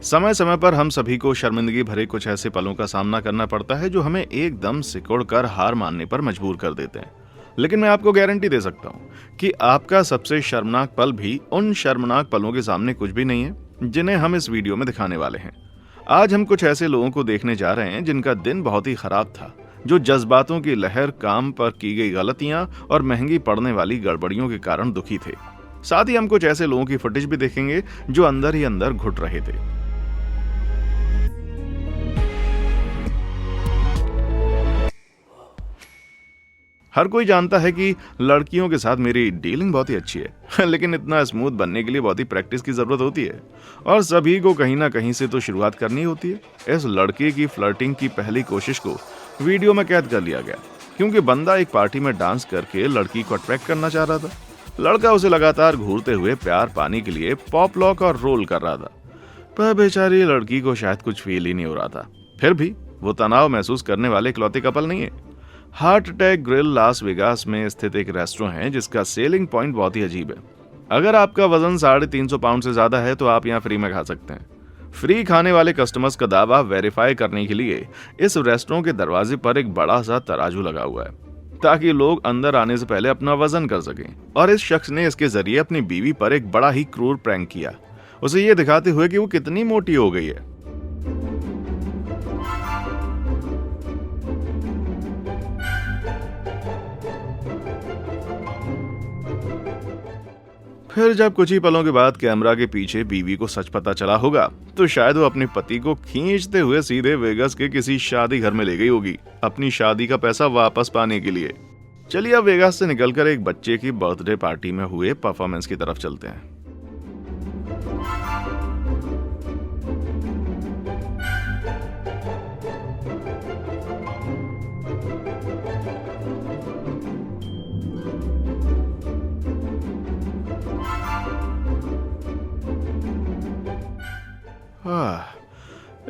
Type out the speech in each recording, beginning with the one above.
समय समय पर हम सभी को शर्मिंदगी भरे कुछ ऐसे पलों का सामना करना पड़ता है जो हमें एकदम सिकुड़ कर हार मानने पर मजबूर कर देते हैं। लेकिन मैं आपको गारंटी दे सकता हूँ कि आपका सबसे शर्मनाक पल भी उन शर्मनाक पलों के सामने कुछ भी नहीं है जिन्हें हम इस वीडियो में दिखाने वाले हैं। आज हम कुछ ऐसे लोगों को देखने जा रहे हैं जिनका दिन बहुत ही खराब था, जो जज्बातों की लहर, काम पर की गई गलतियां और महंगी पड़ने वाली गड़बड़ियों के कारण दुखी थे। साथ ही हम कुछ ऐसे लोगों की फुटेज भी देखेंगे जो अंदर ही अंदर घुट रहे थे। हर कोई जानता है कि लड़कियों के साथ मेरी डीलिंग बहुत ही अच्छी है लेकिन इतना स्मूथ बनने के लिए बहुत ही प्रैक्टिस की जरूरत होती है और सभी को कहीं ना कहीं से तो शुरुआत करनी होती है। इस लड़के की फ्लर्टिंग की पहली कोशिश को वीडियो में कैद कर लिया गया क्योंकि बंदा एक पार्टी में डांस करके लड़की को अट्रैक्ट करना चाह रहा था। लड़का उसे लगातार घूरते हुए प्यार पाने के लिए पॉप लॉक और रोल कर रहा था, पर बेचारी लड़की को शायद कुछ फील ही नहीं हो रहा था। फिर भी वो तनाव महसूस करने वाले इकलौते कपल नहीं है। Heart attack grill Las Vegas में स्थित एक रेस्टोरेंट है जिसका सेलिंग पॉइंट बहुत ही अजीब है। अगर आपका वजन 350 पाउंड से ज्यादा है तो आप यहाँ फ्री में खा सकते हैं। फ्री खाने वाले कस्टमर्स का दावा वेरीफाई करने के लिए इस रेस्टोरेंट के दरवाजे पर एक बड़ा सा तराजू लगा हुआ है ताकि लोग अंदर आने से पहले अपना वजन कर सकें। और इस शख्स ने इसके जरिए अपनी बीवी पर एक बड़ा ही क्रूर प्रैंक किया, उसे ये दिखाते हुए कि वो कितनी मोटी हो गई है। फिर जब कुछ ही पलों के बाद कैमरा के पीछे बीवी को सच पता चला होगा तो शायद वो अपने पति को खींचते हुए सीधे वेगास के किसी शादी घर में ले गई होगी अपनी शादी का पैसा वापस पाने के लिए। चलिए अब वेगास से निकलकर एक बच्चे की बर्थडे पार्टी में हुए परफॉर्मेंस की तरफ चलते हैं।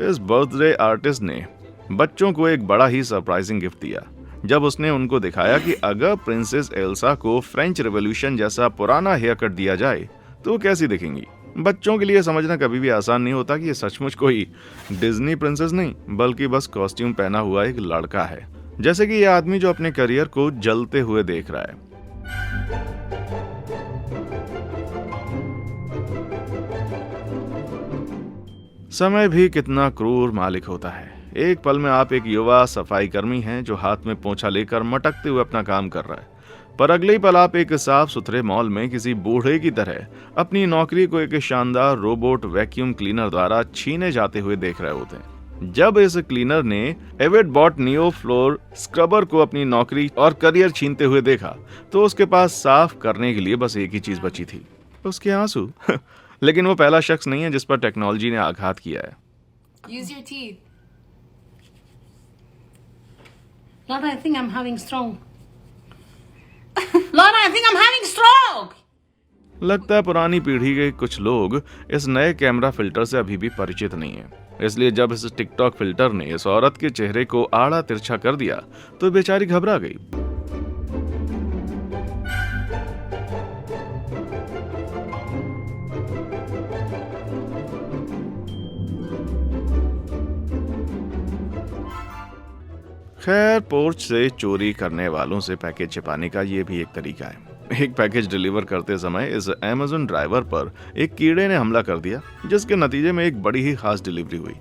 इस बर्थडे आर्टिस्ट ने बच्चों को एक बड़ा ही सरप्राइजिंग गिफ्ट दिया जब उसने उनको दिखाया कि अगर प्रिंसेस एल्सा को फ्रेंच रेवोल्यूशन जैसा पुराना हेयर कट दिया जाए तो वो कैसी दिखेंगी। बच्चों के लिए समझना कभी भी आसान नहीं होता कि ये सचमुच कोई डिज्नी प्रिंसेस नहीं बल्कि बस कॉस्ट्यूम पहना हुआ एक लड़का है, जैसे कि यह आदमी जो अपने करियर को जलते हुए देख रहा है। समय भी कितना क्रूर मालिक होता है। एक पल में आप एक युवा सफाई कर्मी हैं जो हाथ में पोंछा लेकर मटकते हुए अपना काम कर रहा है, पर अगले ही पल आप एक साफ सुथरे मॉल में किसी बूढ़े की तरह अपनी नौकरी को एक शानदार रोबोट वैक्यूम क्लीनर द्वारा छीने जाते हुए देख रहे होते हैं। जब इस क्लीनर ने Avidbot Neo floor scrubber को अपनी नौकरी और करियर छीनते हुए देखा तो उसके पास साफ करने के लिए बस एक ही चीज बची थी, उसके आंसू। लेकिन वो पहला शख्स नहीं है जिस पर टेक्नोलॉजी ने आघात किया है। Use your teeth. Lana, I think I'm having stroke. Lana, I think I'm having stroke. लगता है पुरानी पीढ़ी के कुछ लोग इस नए कैमरा फिल्टर से अभी भी परिचित नहीं है, इसलिए जब इस टिकटॉक फिल्टर ने इस औरत के चेहरे को आड़ा तिरछा कर दिया तो बेचारी घबरा गई। खैर, पोर्च से चोरी करने वालों से पैकेज छिपाने का ये भी एक तरीका है। एक पैकेज डिलीवर करते समय इस अमेज़न ड्राइवर पर एक कीड़े ने हमला कर दिया जिसके नतीजे में एक बड़ी ही खास डिलीवरी हुई।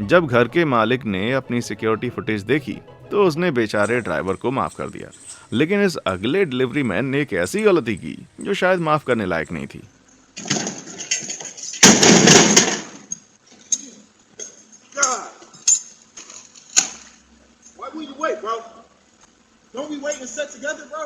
जब घर के मालिक ने अपनी सिक्योरिटी फुटेज देखी तो उसने बेचारे ड्राइवर को माफ कर दिया, लेकिन इस अगले डिलीवरी मैन ने एक ऐसी गलती की जो शायद माफ करने लायक नहीं थी। Where you wait, bro? Don't we wait and sit together, bro?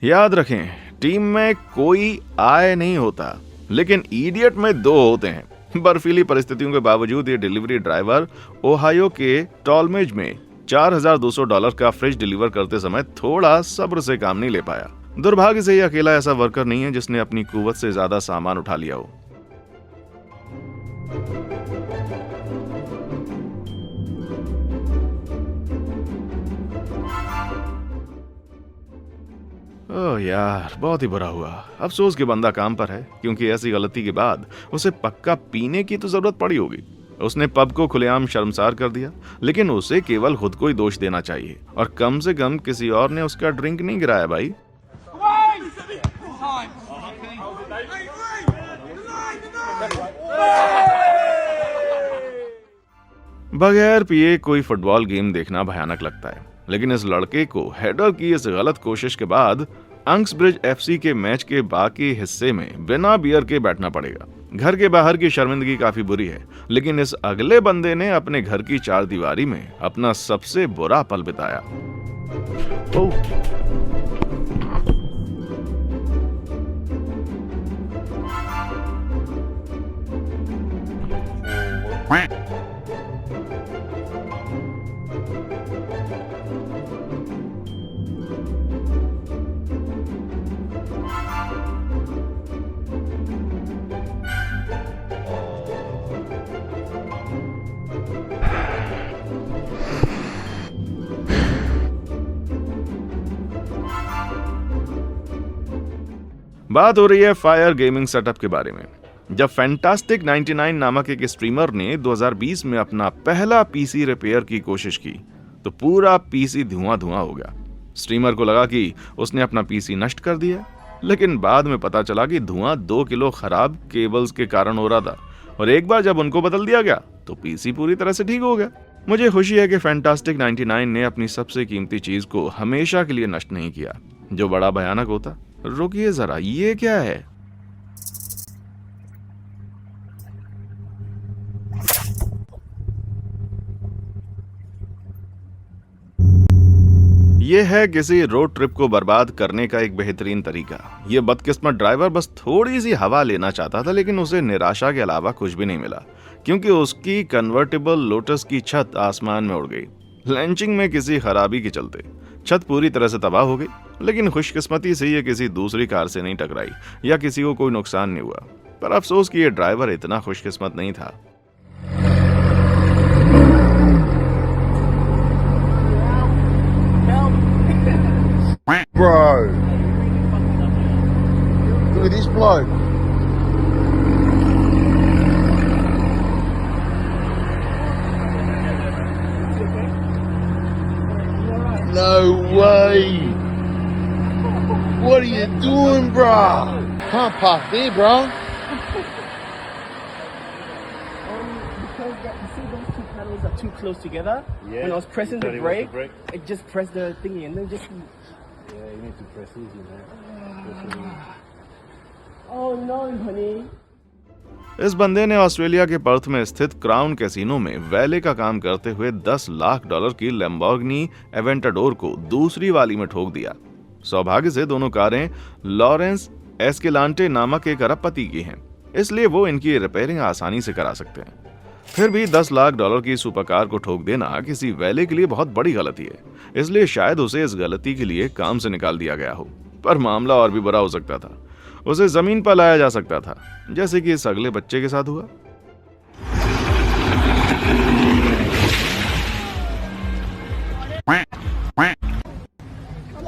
याद रखें, टीम में कोई आय नहीं होता, लेकिन इडियट में दो होते हैं। बर्फीली परिस्थितियों के बावजूद ये डिलीवरी ड्राइवर ओहायो के टॉलमेज में $4,200 का फ्रिज डिलीवर करते समय थोड़ा सब्र से काम नहीं ले पाया। दुर्भाग्य से ये अकेला ऐसा वर्कर नहीं है जिसने अपनी कुव्वत से ज्यादा सामान उठा लिया हो। ओह यार, बहुत ही बुरा हुआ। अफसोस कि बंदा काम पर है, क्योंकि ऐसी गलती के बाद उसे पक्का पीने की तो जरूरत पड़ी होगी। उसने पब को खुलेआम शर्मसार कर दिया, लेकिन उसे केवल खुद को ही दोष देना चाहिए, और कम से कम किसी और ने उसका ड्रिंक नहीं गिराया भाई। बगैर पिए कोई फुटबॉल गेम देखना भयानक लगता है, लेकिन इस लड़के को हेडर की इस गलत कोशिश के बाद अंक्सब्रिज एफसी के मैच के बाकी हिस्से में बिना बियर के बैठना पड़ेगा। घर के बाहर की शर्मिंदगी काफी बुरी है, लेकिन इस अगले बंदे ने अपने घर की चारदीवारी में अपना सबसे बुरा पल बिताया। बात हो रही है फायर गेमिंग सेटअप के बारे में। जब फैंटास्टिक 99 नामक एक स्ट्रीमर ने 2020 में अपना पहला पीसी रिपेयर की कोशिश की, तो पूरा पीसी धुआं धुआं हो गया। स्ट्रीमर को लगा कि उसने अपना पीसी नष्ट कर दिया, लेकिन बाद में पता चला कि धुआं 2 किलो खराब केबल्स के कारण हो रहा था, और एक बार जब उनको बदल दिया गया तो पीसी पूरी तरह से ठीक हो गया। मुझे खुशी है कि फैंटास्टिक 99 ने अपनी सबसे कीमती चीज को हमेशा के लिए नष्ट नहीं किया, जो बड़ा भयानक होता। रुकिए जरा, ये क्या है? ये है किसी रोड ट्रिप को बर्बाद करने का एक बेहतरीन तरीका। ये बदकिस्मत ड्राइवर बस थोड़ी सी हवा लेना चाहता था, लेकिन उसे निराशा के अलावा कुछ भी नहीं मिला, क्योंकि उसकी कन्वर्टेबल लोटस की छत आसमान में उड़ गई। लैंचिंग में किसी खराबी के चलते छत पूरी तरह से तबाह हो गई, लेकिन खुशकिस्मती से ये किसी दूसरी कार से नहीं टकराई या किसी को कोई नुकसान नहीं हुआ। पर अफसोस कि ये ड्राइवर इतना खुशकिस्मत नहीं था। Bro. Look at this bloke. No way. What are you doing, bro? Can't park there, bro. Because you see those two pedals are too close together. Yeah, When I was pressing the you thought he was brake, the it just pressed the thingy and then just. Yeah, you need to press easy, man. Oh no, honey. इस बंदे ने Australia के Perth में स्थित crown casino में वैले का काम करते हुए $10 लाख की लैम्बोर्गिनी एवेंटाडोर को दूसरी वाली में ठोक दिया। सौभाग्य से दोनों कारें लॉरेंस एस्केलांटे नामक एक अरबपति की हैं, इसलिए वो इनकी रिपेयरिंग आसानी से करा सकते हैं। फिर भी $10 लाख की सुपरकार को ठोक देना किसी वैले के लिए बहुत बड़ी गलती है, इसलिए शायद उसे इस गलती के लिए काम से निकाल दिया गया हो। पर मामला और भी बुरा हो सकता था, उसे जमीन पर लाया जा सकता था, जैसे कि इस अगले बच्चे के साथ हुआ।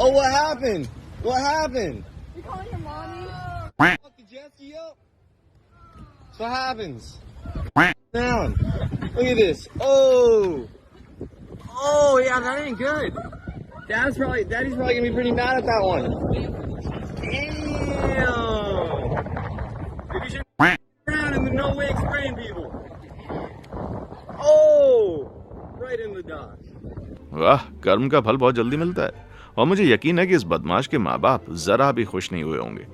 Oh, what happened? What happened? You calling your mommy? Fucking Jesse up. So what happens? Down. Look at this. Oh. Oh, yeah, that ain't good. Daddy's probably gonna be pretty mad at that one. Damn. Maybe you should around and no way explain people. Oh. Right in the dodge. वाह, कर्म का फल बहुत जल्दी मिलता है। और मुझे यकीन है कि इस बदमाश के माँ बाप जरा भी खुश नहीं हुए होंगे।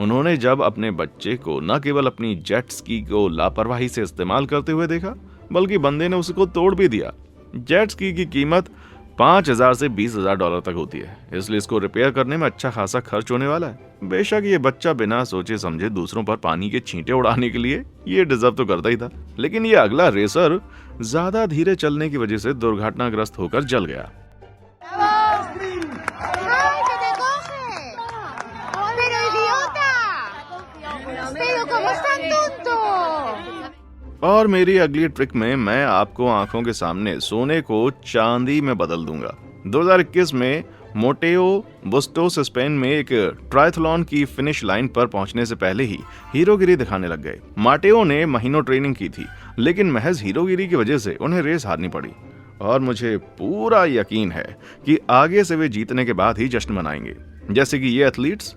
उन्होंने जब अपने बच्चे को न केवल अपनी जेट स्की को लापरवाही से इस्तेमाल करते हुए देखा, बल्कि बंदे ने उसको तोड़ भी दिया। जेट स्की की कीमत $5,000 से $20,000 तक होती है, इसलिए इसको रिपेयर करने में अच्छा खासा खर्च होने वाला है। बेशक ये बच्चा बिना सोचे समझे दूसरों पर पानी के छींटे उड़ाने के लिए ये डिजर्व तो करता ही था, लेकिन ये अगला रेसर ज्यादा धीरे चलने की वजह से दुर्घटनाग्रस्त होकर जल गया। ¡Ay, que te coge! ¡Pero idiota! ¡Pero cómo es tan tonto! और मेरी अगली ट्रिक में मैं आपको आंखों के सामने सोने को चांदी में बदल दूंगा। 2021 में मोटेओ बुस्टोस स्पेन में एक ट्रायथलॉन की फिनिश लाइन पर पहुंचने से पहले ही हीरोगिरी दिखाने लग गए। माटेओ ने महीनों ट्रेनिंग की थी, लेकिन महज हीरोगिरी की वजह से उन्हें रेस हारनी पड़ी। और मुझे पूरा यकीन है कि आगे से वे जीतने के बाद ही जश्न मनाएंगे, जैसे कि ये एथलीट्स।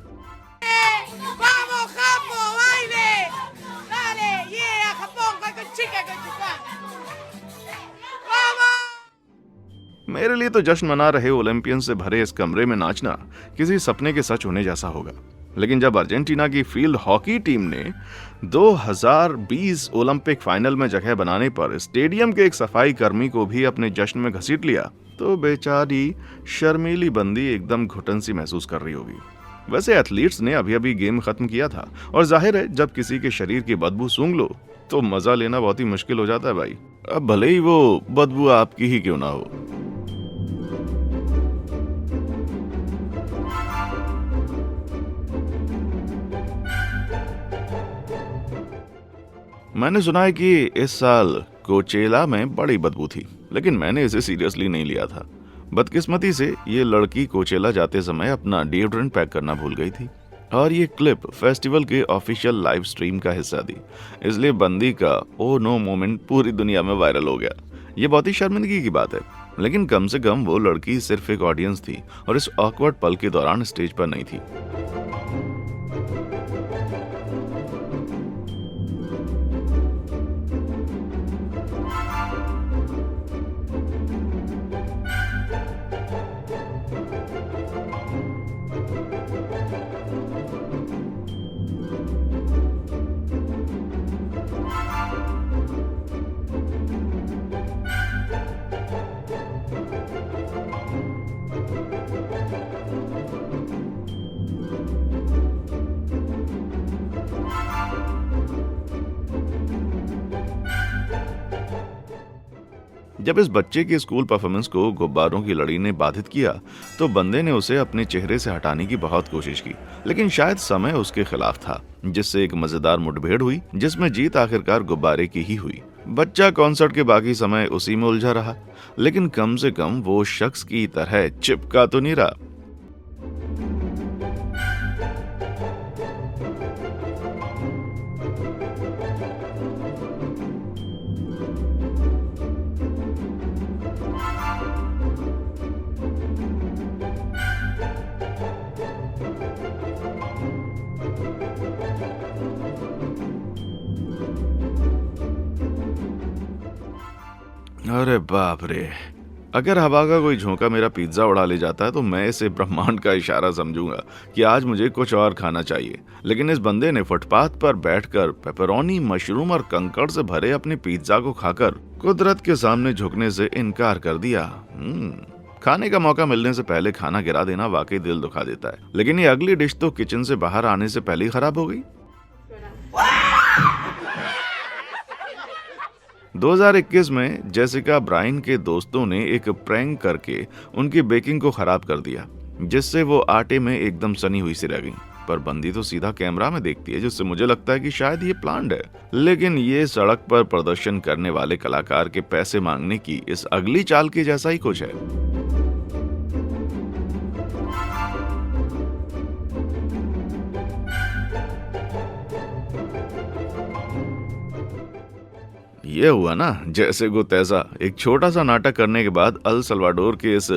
मेरे लिए तो जश्न मना रहे ओलंपियन से भरे इस कमरे में नाचना किसी सपने के सच होने जैसा होगा। लेकिन जब अर्जेंटीना की फील्ड हॉकी टीम ने 2020 ओलंपिक फाइनल में जगह बनाने पर स्टेडियम के एक सफाई कर्मी को भी अपने जश्न में घसीट लिया, तो बेचारी शर्मीली बंदी एकदम घुटन सी महसूस कर रही होगी। वैसे एथलीट्स ने अभी अभी गेम खत्म किया था, और जाहिर है जब किसी के शरीर की बदबू सूंघ लो तो मजा लेना बहुत ही मुश्किल हो जाता है भाई, अब भले ही वो बदबू आपकी ही क्यों ना हो। मैंने सुना है कि इस साल कोचेला में बड़ी बदबू थी, लेकिन मैंने इसे सीरियसली नहीं लिया था। बदकिस्मती से ये लड़की कोचेला जाते समय अपना डिओड्रेंट पैक करना भूल गई थी, और ये क्लिप फेस्टिवल के ऑफिशियल लाइव स्ट्रीम का हिस्सा थी, इसलिए बंदी का ओ नो मोमेंट पूरी दुनिया में वायरल हो गया। ये बहुत ही शर्मिंदगी की बात है, लेकिन कम से कम वो लड़की सिर्फ एक ऑडियंस थी और इस ऑकवर्ड पल के दौरान स्टेज पर नहीं थी। जब इस बच्चे के स्कूल परफॉर्मेंस को गुब्बारों की लड़ी ने बाधित किया, तो बंदे ने उसे अपने चेहरे से हटाने की बहुत कोशिश की, लेकिन शायद समय उसके खिलाफ था, जिससे एक मजेदार मुठभेड़ हुई जिसमें जीत आखिरकार गुब्बारे की ही हुई। बच्चा कॉन्सर्ट के बाकी समय उसी में उलझा रहा, लेकिन कम से कम वो शख्स की तरह चिपका तो नहीं रहा। अरे बाप रे, अगर हवा का कोई झोंका मेरा पिज्जा उड़ा ले जाता है तो मैं इसे ब्रह्मांड का इशारा समझूंगा कि आज मुझे कुछ और खाना चाहिए। लेकिन इस बंदे ने फुटपाथ पर बैठकर पेपरोनी, मशरूम और कंकड़ से भरे अपने पिज्जा को खाकर कुदरत के सामने झुकने से इनकार कर दिया। खाने का मौका मिलने से पहले खाना गिरा देना वाकई दिल दुखा देता है, लेकिन ये अगली डिश तो किचन से बाहर आने से पहले ही खराब हो गई। 2021 में जेसिका ब्राइन के दोस्तों ने एक प्रैंक करके उनकी बेकिंग को खराब कर दिया, जिससे वो आटे में एकदम सनी हुई सी रह गई। पर बंदी तो सीधा कैमरा में देखती है, जिससे मुझे लगता है कि शायद ये प्लान्ड है। लेकिन ये सड़क पर प्रदर्शन करने वाले कलाकार के पैसे मांगने की इस अगली चाल के जैसा ही कुछ है। ये हुआ ना जैसे को तैसा, एक छोटा सा नाटक करने के बाद अल सल्वाडोर के इस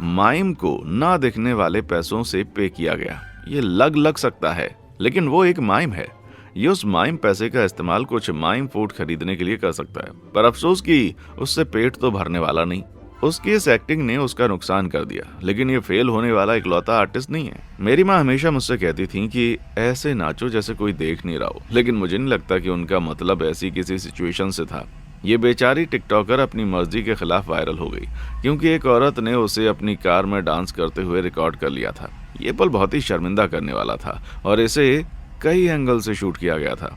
माइम को ना दिखने वाले पैसों से पे किया गया। ये लग सकता है, लेकिन वो एक माइम है। ये उस माइम पैसे का इस्तेमाल कुछ माइम फूड खरीदने के लिए कर सकता है, पर अफसोस कि उससे पेट तो भरने वाला नहीं। उसकी इस एक्टिंग ने उसका नुकसान कर दिया, लेकिन ये फेल होने वाला इकलौता आर्टिस्ट नहीं है। मेरी माँ हमेशा मुझसे कहती थी कि ऐसे नाचो जैसे कोई देख नहीं रहा हो, लेकिन मुझे नहीं लगता कि उनका मतलब ऐसी किसी सिचुएशन से था। ये बेचारी टिकटॉकर अपनी मर्जी के खिलाफ वायरल हो गई, क्योंकि एक औरत ने उसे अपनी कार में डांस करते हुए रिकॉर्ड कर लिया था। ये पल बहुत ही शर्मिंदा करने वाला था और इसे कई एंगल से शूट किया गया था।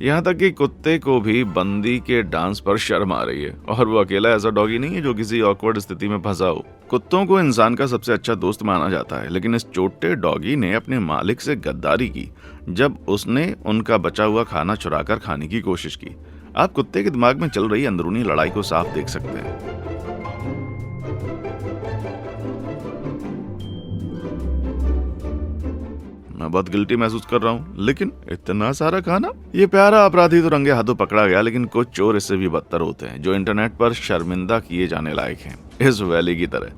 यहाँ तक कि कुत्ते को भी बंदी के डांस पर शर्म आ रही है, और वो अकेला ऐसा डॉगी नहीं है जो किसी ऑकवर्ड स्थिति में फंसा हो। कुत्तों को इंसान का सबसे अच्छा दोस्त माना जाता है, लेकिन इस छोटे डॉगी ने अपने मालिक से गद्दारी की जब उसने उनका बचा हुआ खाना चुराकर खाने की कोशिश की। आप कुत्ते के दिमाग में चल रही अंदरूनी लड़ाई को साफ देख सकते हैं। मैं बहुत गिल्टी महसूस कर रहा हूँ, लेकिन इतना सारा खाना। ये प्यारा अपराधी तो रंगे हाथों पकड़ा गया, लेकिन कुछ चोर इससे भी बदतर होते हैं जो इंटरनेट पर शर्मिंदा किए जाने लायक हैं, इस वैली की तरह।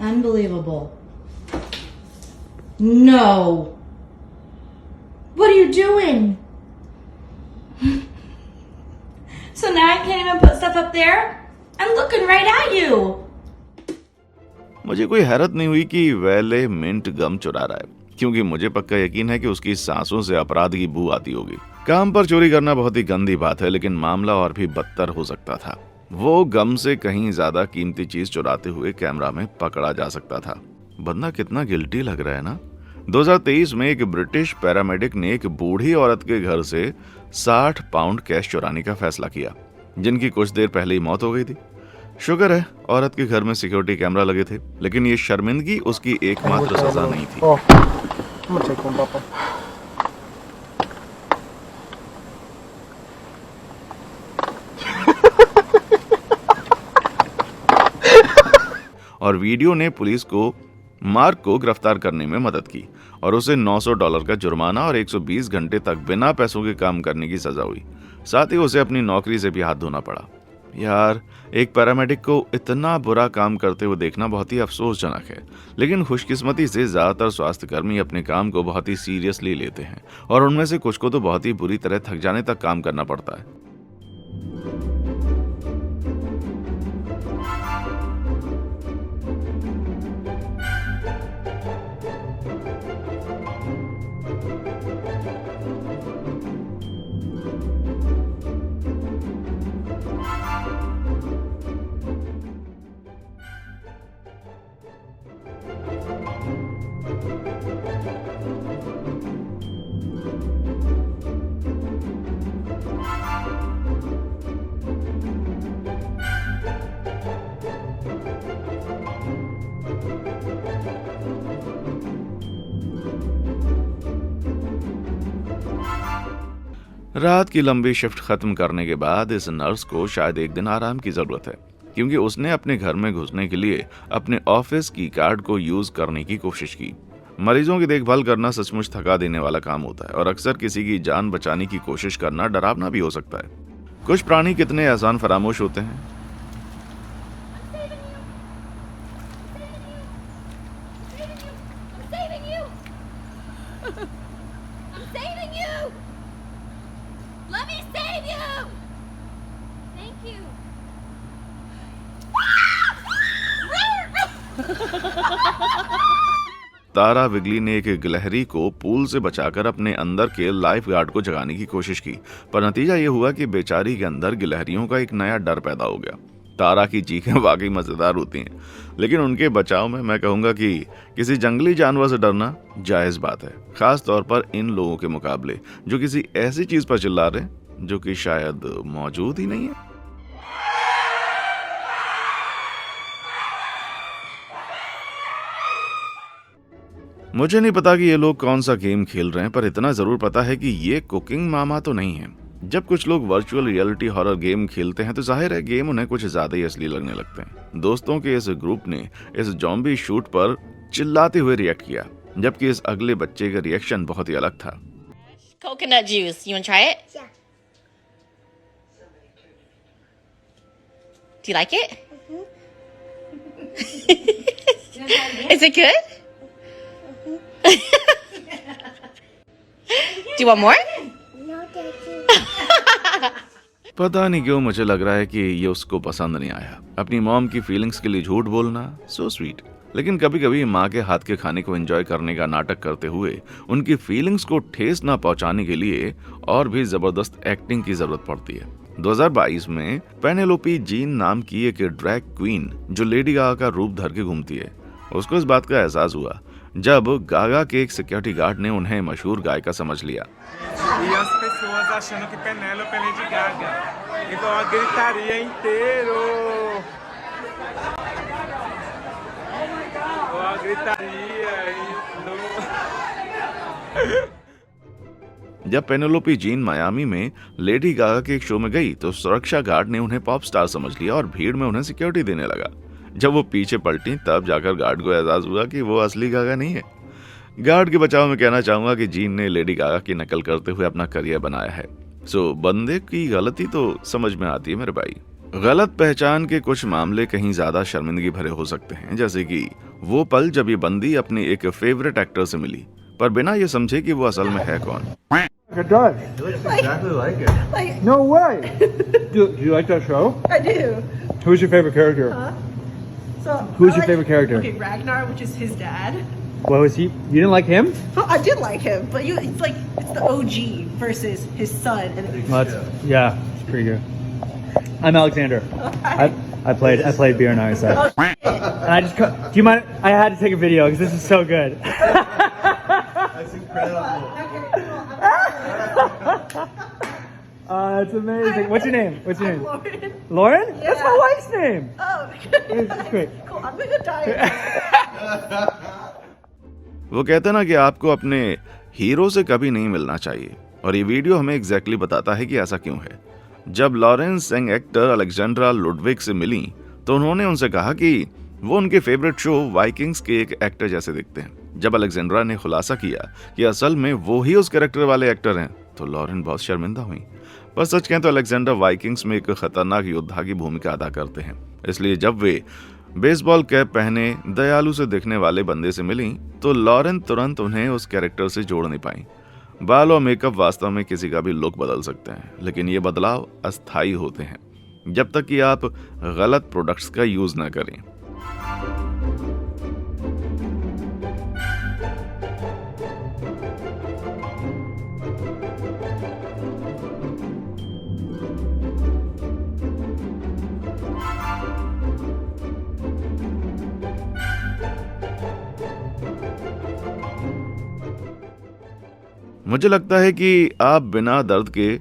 Unbelievable. No. What are you doing? So now I can't even put stuff up there? I'm looking right at you. मुझे कोई हैरत नहीं हुई कि वैले मिंट गम चुरा रहा है, क्योंकि मुझे पक्का यकीन है कि उसकी सांसों से अपराध की बू आती होगी। काम पर चोरी करना बहुत ही गंदी बात है, लेकिन मामला और भी बदतर हो सकता था। वो गम से कहीं ज्यादा कीमती चीज चुराते हुए कैमरा में पकड़ा जा सकता था। बंदा कितना गिल्टी लग रहा है ना। 2023 में एक ब्रिटिश पैरामेडिक ने एक बूढ़ी औरत के घर से 60 पाउंड कैश चुराने का फैसला किया, जिनकी कुछ देर पहले ही मौत हो गई थी। शुक्र है औरत के घर में सिक्योरिटी कैमरा लगे थे, लेकिन ये शर्मिंदगी उसकी एकमात्र सजा नहीं थी। I'm gonna take one, Papa. और वीडियो ने पुलिस को मार्क को गिरफ्तार करने में मदद की और उसे $900 का जुर्माना और 120 घंटे तक बिना पैसों के काम करने की सजा हुई। साथ ही उसे अपनी नौकरी से भी हाथ धोना पड़ा। यार, एक पैरामेडिक को इतना बुरा काम करते हुए देखना बहुत ही अफसोसजनक है, लेकिन खुशकिस्मती से ज्यादातर स्वास्थ्यकर्मी अपने काम को बहुत ही सीरियसली लेते हैं और उनमें से कुछ को तो बहुत ही बुरी तरह थक जाने तक काम करना पड़ता है। रात की लंबी शिफ्ट खत्म करने के बाद इस नर्स को शायद एक दिन आराम की जरूरत है, क्योंकि उसने अपने घर में घुसने के लिए अपने ऑफिस की कार्ड को यूज करने की कोशिश की। मरीजों की देखभाल करना सचमुच थका देने वाला काम होता है और अक्सर किसी की जान बचाने की कोशिश करना डरावना भी हो सकता है। कुछ प्राणी कितने आसान फरामोश होते हैं। Let me save you! Thank you. तारा विगली ने एक गिलहरी को पूल से बचाकर अपने अंदर के लाइफ गार्ड को जगाने की कोशिश की, पर नतीजा ये हुआ कि बेचारी के अंदर गिलहरियों का एक नया डर पैदा हो गया। तारा की चीखें वाकई मजेदार होती हैं, लेकिन उनके बचाव में मैं कहूंगा कि किसी जंगली जानवर से डरना जायज बात है, खास तौर पर इन लोगों के मुकाबले जो किसी ऐसी चीज पर चिल्ला रहे हैं जो कि शायद मौजूद ही नहीं है। मुझे नहीं पता कि ये लोग कौन सा गेम खेल रहे हैं, पर इतना जरूर पता है कि ये कुकिंग मामा तो नहीं है। जब कुछ लोग वर्चुअल रियलिटी हॉरर गेम खेलते हैं तो जाहिर है गेम उन्हें कुछ ज्यादा ही असली लगने लगते हैं। दोस्तों के इस ग्रुप ने इस जॉम्बी शूट पर चिल्लाते हुए रिएक्ट किया, जबकि इस अगले बच्चे का रिएक्शन बहुत ही अलग था। Coconut juice. You want to try it? Yeah. Do you like it? Is it good? Do you want more? No, thank you. पता नहीं क्यों मुझे लग रहा है कि ये उसको पसंद नहीं आया। अपनी मॉम की फीलिंग्स के लिए झूठ बोलना, सो स्वीट। लेकिन कभी कभी माँ के हाथ के खाने को एंजॉय करने का नाटक करते हुए उनकी फीलिंग्स को ठेस ना पहुंचाने के लिए और भी जबरदस्त एक्टिंग की जरूरत पड़ती है। 2022 में पेनेलोपी जीन नाम की एक ड्रैग क्वीन जो लेडी गागा का रूप धर के घूमती है, उसको इस बात का एहसास हुआ जब गागा के एक सिक्योरिटी गार्ड ने उन्हें मशहूर गायिका समझ लिया। E as pessoas achando que Penélope é Lady Gaga. Então a gritaria inteiro. A gritaria जब पेनेलोपी जीन मायामी में लेडी गागा के एक शो में गई तो सुरक्षा गार्ड ने उन्हें पॉप स्टार समझ लिया और भीड़ में उन्हें सिक्योरिटी देने लगा। जब वो पीछे पलटी तब जाकर गार्ड को एहसास हुआ कि वो असली गागा नहीं है। गार्ड के बचाव में कहना चाहूंगा कि जीन ने लेडी गागा की नकल करते हुए अपना करियर बनाया है। सो बंदे की गलती तो समझ में आती है मेरे भाई। गलत पहचान के कुछ मामले कहीं ज्यादा शर्मिंदगी भरे हो सकते हैं, जैसे कि वो पल जब ये बंदी अपने एक फेवरेट एक्टर से मिली पर बिना ये समझे कि वो असल में है कौन। It does. It looks exactly like it. No way. Do you like that show? I do. Who's your favorite character? So Who's your favorite character? Okay, Ragnar, which is his dad. What was he? You didn't like him? Oh, I did like him, but it's like it's the OG versus his son. And Yeah, it's pretty good. I'm Alexander. I played Beer Narsa. And I just do you mind? I had to take a video because this is so good. That's incredible. It's amazing. What's your name? What's your name? Lauren. Lauren? Yeah. That's my wife's name. Oh, It's great. cool. I'm gonna die. वो कहते हैं ना कि आपको अपने hero से कभी नहीं मिलना चाहिए, और ये वीडियो हमें एग्जैक्टली बताता है कि ऐसा क्यों है। जब Lawrence young actor Alexandra Ludwig से मिली तो उन्होंने उनसे कहा कि वो उनके फेवरेट शो वाइकिंग्स के एक एक्टर जैसे दिखते हैं। जब अलेक्जेंड्रा ने खुलासा किया कि असल में वो ही उस कैरेक्टर वाले एक्टर हैं तो लॉरेन बहुत शर्मिंदा हुई। पर सच कहें तो अलेक्जेंडर वाइकिंग्स में एक खतरनाक योद्धा की भूमिका अदा करते हैं, इसलिए जब वे बेसबॉल कैप पहने दयालु से दिखने वाले बंदे से मिली तो लॉरेन तुरंत उन्हें उस कैरेक्टर से जोड़ नहीं पाई। बाल और मेकअप वास्तव में किसी का भी लुक बदल सकते हैं, लेकिन ये बदलाव अस्थायी होते हैं जब तक कि आप गलत प्रोडक्ट्स का यूज ना करें। मुझे लगता है कि आप बिना दर्द के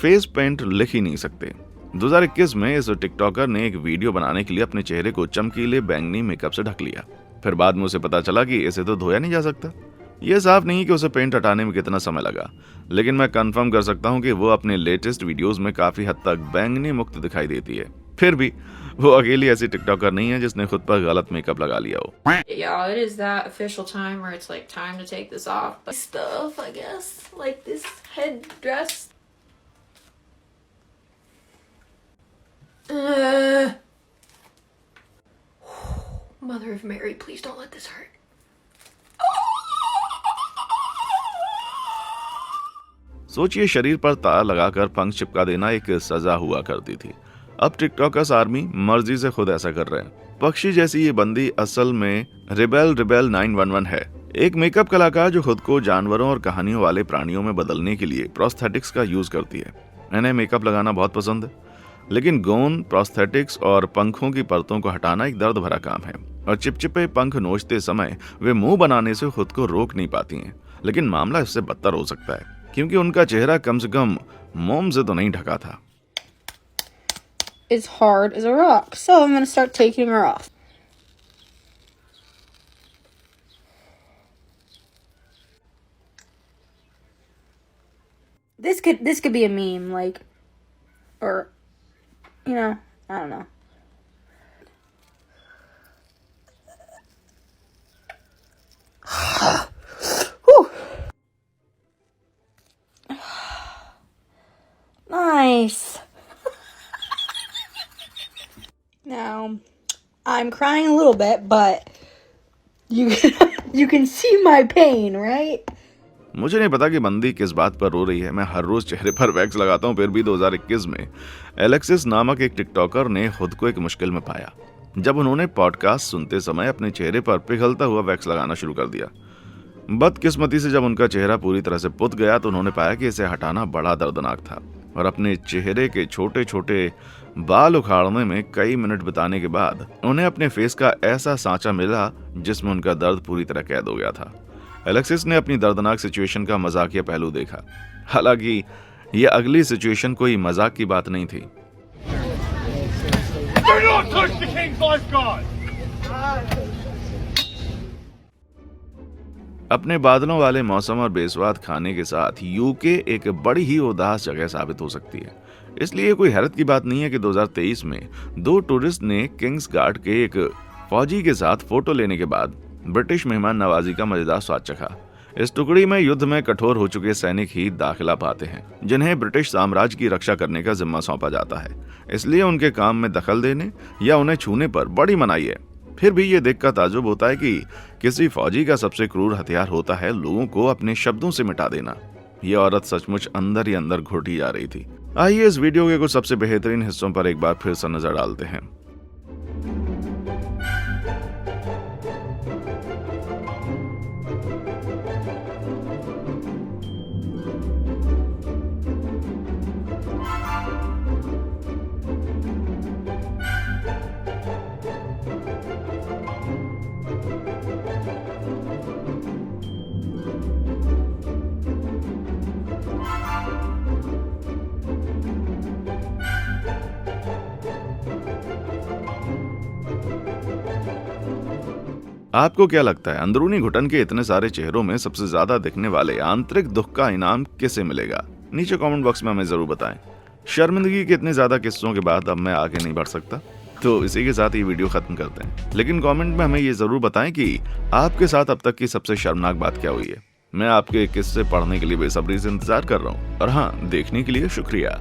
फेस पेंट लिख ही नहीं सकते। 2021 में इस टिकटॉकर ने एक वीडियो बनाने के लिए अपने चेहरे को चमकीले बैंगनी मेकअप से ढक लिया। फिर बाद में उसे पता चला कि इसे तो धोया नहीं जा सकता। यह साफ नहीं कि उसे पेंट हटाने में कितना समय लगा, लेकिन मैं कंफर्म कर सकता हूं कि वो अपने लेटेस्ट वीडियोस में काफी हद तक बैंगनी मुक्त दिखाई देती है। फिर भी वो अकेली ऐसी टिकटॉकर नहीं है जिसने खुद पर गलत मेकअप लगा लिया हो। Y'all, it is that official time where it's like time to take this off. But stuff, I guess, like this headdress. Mother of Mary, please don't let this hurt. सोचिए, शरीर पर तार लगाकर पंख चिपका देना एक सजा हुआ करती थी। अब टिकटॉकर्स आर्मी मर्जी से खुद ऐसा कर रहे हैं। पक्षी जैसी ये बंदी असल में रिबेल 911 है, एक मेकअप कलाकार जो खुद को जानवरों और कहानियों वाले प्राणियों में बदलने के लिए प्रोस्थेटिक्स का यूज करती है। इन्हें मेकअप लगाना बहुत पसंद है, लेकिन गोंद, प्रोस्थेटिक्स और पंखों की परतों को हटाना एक दर्द भरा काम है, और चिपचिपे पंख नोचते समय वे मुंह बनाने से खुद को रोक नहीं पाती हैं। लेकिन मामला इससे बदतर हो सकता है, क्योंकि उनका चेहरा कम से कम मोम से तो नहीं ढका था। Is hard as a rock, so I'm gonna start taking her off. This could be a meme, like, or, you know, I don't know. Whew. Nice. Now, I'm crying a little bit, but you can see my pain, right? मुझे नहीं पता कि बंदी किस बात पर रो रही है। मैं हर रोज चेहरे पर वैक्स लगाता हूँ, फिर भी 2021 में एलेक्सिस नामक एक टिकटॉकर ने खुद को एक मुश्किल में पाया जब उन्होंने पॉडकास्ट सुनते समय अपने चेहरे पर पिघलता हुआ वैक्स लगाना शुरू कर दिया। बदकिस्मती से जब उनका चेहरा पूरी तरह से पुत गया तो उन्होंने पाया कि इसे हटाना बड़ा दर्दनाक था, और अपने चेहरे के छोटे छोटे बाल उखाड़ने में कई मिनट बिताने के बाद उन्हें अपने फेस का ऐसा सांचा मिला जिसमें उनका दर्द पूरी तरह कैद हो गया था। एलेक्सिस ने अपनी दर्दनाक सिचुएशन का मजाकिया पहलू देखा। हालांकि यह अगली सिचुएशन कोई मजाक की बात नहीं थी। अपने बादलों वाले मौसम और बेस्वाद खाने के साथ यूके एक बड़ी ही उदास जगह साबित हो सकती है। इसलिए कोई हैरत की बात नहीं है कि 2023 में 2 टूरिस्ट ने किंग्स गार्ड के एक फौजी के साथ फोटो लेने के बाद ब्रिटिश मेहमान नवाजी का मजेदार स्वाद चखा। इस टुकड़ी में युद्ध में कठोर हो चुके सैनिक ही दाखिला पाते हैं, जिन्हें ब्रिटिश साम्राज्य की रक्षा करने का जिम्मा सौंपा जाता है। इसलिए उनके काम में दखल देने या उन्हें छूने पर बड़ी मनाही है। फिर भी ये देखकर ताज्जुब होता है कि किसी फौजी का सबसे क्रूर हथियार होता है लोगों को अपने शब्दों से मिटा देना। ये औरत सचमुच अंदर ही अंदर घुटी जा रही थी। आइए इस वीडियो के कुछ सबसे बेहतरीन हिस्सों पर एक बार फिर से नजर डालते हैं। आपको क्या लगता है अंदरूनी घुटन के इतने सारे चेहरों में सबसे ज्यादा दिखने वाले आंतरिक दुख का इनाम किसे मिलेगा? नीचे कमेंट बॉक्स में हमें जरूर बताएं। शर्मिंदगी के इतने ज्यादा किस्सों के बाद अब मैं आगे नहीं बढ़ सकता, तो इसी के साथ ये वीडियो खत्म करते हैं। लेकिन कमेंट में हमें ये जरूर बताएं कि आपके साथ अब तक की सबसे शर्मनाक बात क्या हुई है। मैं आपके किस्से पढ़ने के लिए बेसब्री से इंतजार कर रहा हूँ। और हाँ, देखने के लिए शुक्रिया।